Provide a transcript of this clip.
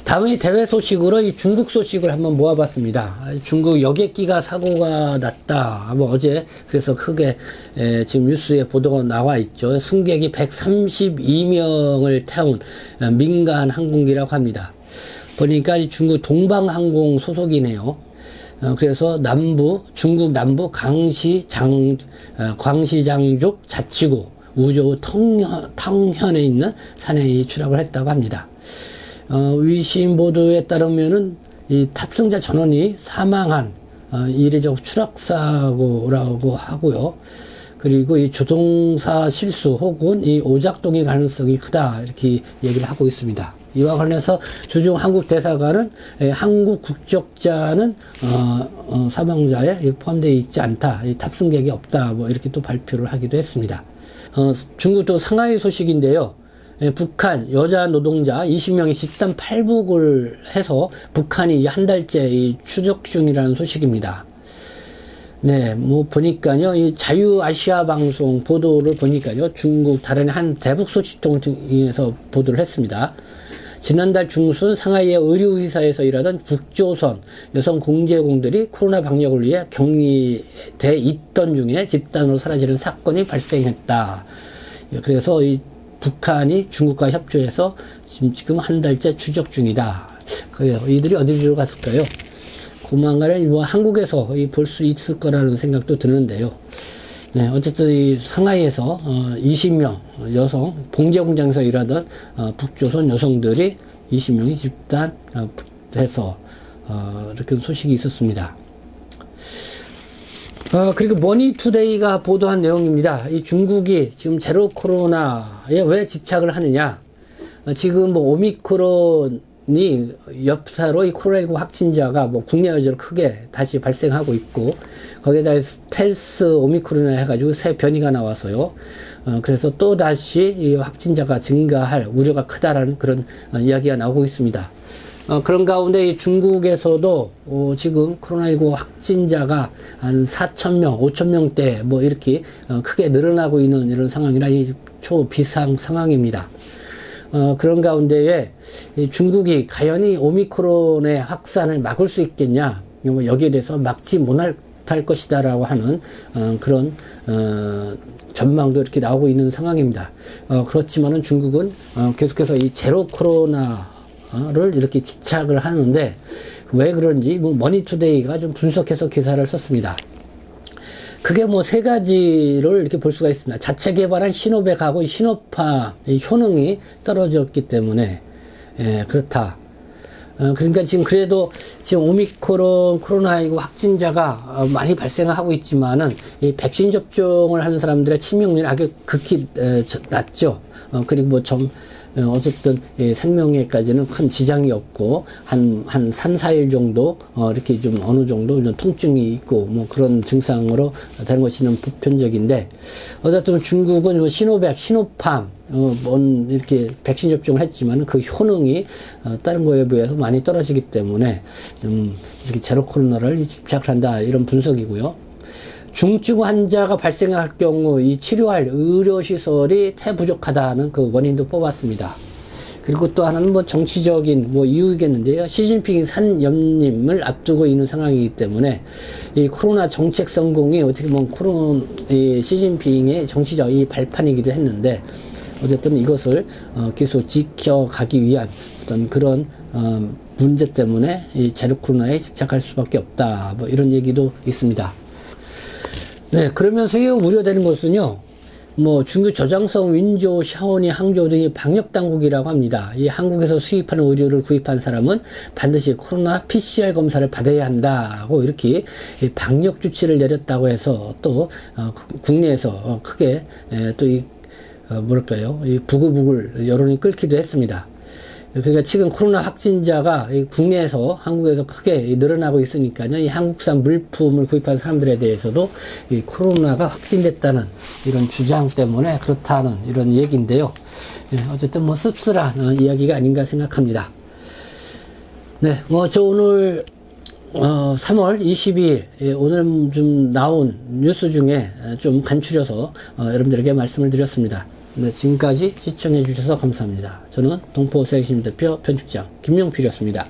다음에 대외 소식으로 이 중국 소식을 한번 모아봤습니다. 중국 여객기가 사고가 났다. 뭐 어제 그래서 크게 지금 뉴스에 보도가 나와 있죠. 승객이 132명을 태운 민간 항공기라고 합니다. 보니까 이 중국 동방항공 소속이네요. 그래서 중국 남부 광시장족 자치구 우조 텅현에 있는 산에 추락을 했다고 합니다. 위신 보도에 따르면은 이 탑승자 전원이 사망한 이례적 추락사고라고 하고요. 그리고 이 조종사 실수 혹은 이 오작동의 가능성이 크다 이렇게 얘기를 하고 있습니다. 이와 관련해서 주중 한국 대사관은 한국 국적자는 사망자에 포함되어 있지 않다, 탑승객이 없다, 뭐 이렇게 또 발표를 하기도 했습니다. 중국 또 상하이 소식인데요. 북한 여자 노동자 20명이 집단 팔복을 해서 북한이 이제 한 달째 추적 중이라는 소식입니다. 네, 뭐 보니까요, 이 자유아시아 방송 보도를 보니까요, 중국 다른 한 대북 소식통에서 보도를 했습니다. 지난달 중순 상하이의 의료회사에서 일하던 북조선 여성 공제공들이 코로나 방역을 위해 격리돼 있던 중에 집단으로 사라지는 사건이 발생했다. 그래서 이 북한이 중국과 협조해서 지금 한 달째 추적 중이다. 그래요. 이들이 어디로 갔을까요? 조만간에 뭐 한국에서 볼 수 있을 거라는 생각도 드는데요. 네, 어쨌든 이 상하이에서 20명 여성 봉제 공장에서 일하던 북조선 여성들이 20명이 집단해서 이렇게 소식이 있었습니다. 그리고 머니투데이가 보도한 내용입니다. 이 중국이 지금 제로 코로나에 왜 집착을 하느냐? 지금 뭐 오미크론이 엽사로 이 코로나19 확진자가 뭐 국내 여지로 크게 다시 발생하고 있고, 거기에다 스텔스 오미크론을 해가지고 새 변이가 나와서요. 그래서 또 다시 이 확진자가 증가할 우려가 크다라는 그런 이야기가 나오고 있습니다. 그런 가운데 이 중국에서도 지금 코로나19 확진자가 한 4,000명, 5,000명대 뭐 이렇게 크게 늘어나고 있는 이런 상황이라 이 초비상 상황입니다. 그런 가운데에 이 중국이 과연 이 오미크론의 확산을 막을 수 있겠냐, 여기에 대해서 막지 못할 것이다라고 하는 그런 전망도 이렇게 나오고 있는 상황입니다. 그렇지만은 중국은 계속해서 이 제로 코로나를 이렇게 집착을 하는데, 왜 그런지 뭐 머니투데이가 좀 분석해서 기사를 썼습니다. 그게 뭐 세 가지를 이렇게 볼 수가 있습니다. 자체 개발한 시노백하고 시노파 효능이 떨어졌기 때문에 그렇다. 그러니까 지금 그래도 지금 오미크론 코로나19 확진자가 많이 발생하고 있지만은 이 백신 접종을 하는 사람들의 치명률이 아주 극히 낮죠. 그리고 뭐 어쨌든 생명에까지는 큰 지장이 없고 한 3, 4일 정도 이렇게 좀 어느 정도 통증이 있고 뭐 그런 증상으로 되는 것이는 보편적인데, 어쨌든 중국은 뭐 시노백, 시노팜 이렇게 백신 접종을 했지만 그 효능이 다른 거에 비해서 많이 떨어지기 때문에 좀 이렇게 제로 코로나를 집착을 한다, 이런 분석이고요. 중증 환자가 발생할 경우 이 치료할 의료시설이 태부족하다는 그 원인도 뽑았습니다. 그리고 또 하나는 뭐 정치적인 뭐 이유겠는데요. 시진핑 산연임을 앞두고 있는 상황이기 때문에 이 코로나 정책 성공이 어떻게 보면 시진핑의 정치적 이 발판이기도 했는데, 어쨌든 이것을 계속 지켜가기 위한 어떤 그런 문제 때문에 이 제로 코로나에 집착할 수밖에 없다, 뭐 이런 얘기도 있습니다. 네, 그러면서 우려되는 것은요, 뭐 중국 저장성 윈조, 샤오니, 항저우 등이 방역 당국이라고 합니다. 이 한국에서 수입하는 의료를 구입한 사람은 반드시 코로나 PCR 검사를 받아야 한다고 이렇게 방역 조치를 내렸다고 해서 또 국내에서 크게 또 이 부글부글 여론이 끓기도 했습니다. 그러니까 지금 코로나 확진자가 국내에서 한국에서 크게 늘어나고 있으니까요, 이 한국산 물품을 구입한 사람들에 대해서도 이 코로나가 확진됐다는 이런 주장 때문에 그렇다는 이런 얘기인데요. 어쨌든 뭐 씁쓸한 이야기가 아닌가 생각합니다. 네, 뭐 저 오늘 3월 22일 오늘 좀 나온 뉴스 중에 좀 간추려서 여러분들에게 말씀을 드렸습니다. 네, 지금까지 시청해 주셔서 감사합니다. 저는 동포 셀심 대표 편집장 김명필이었습니다.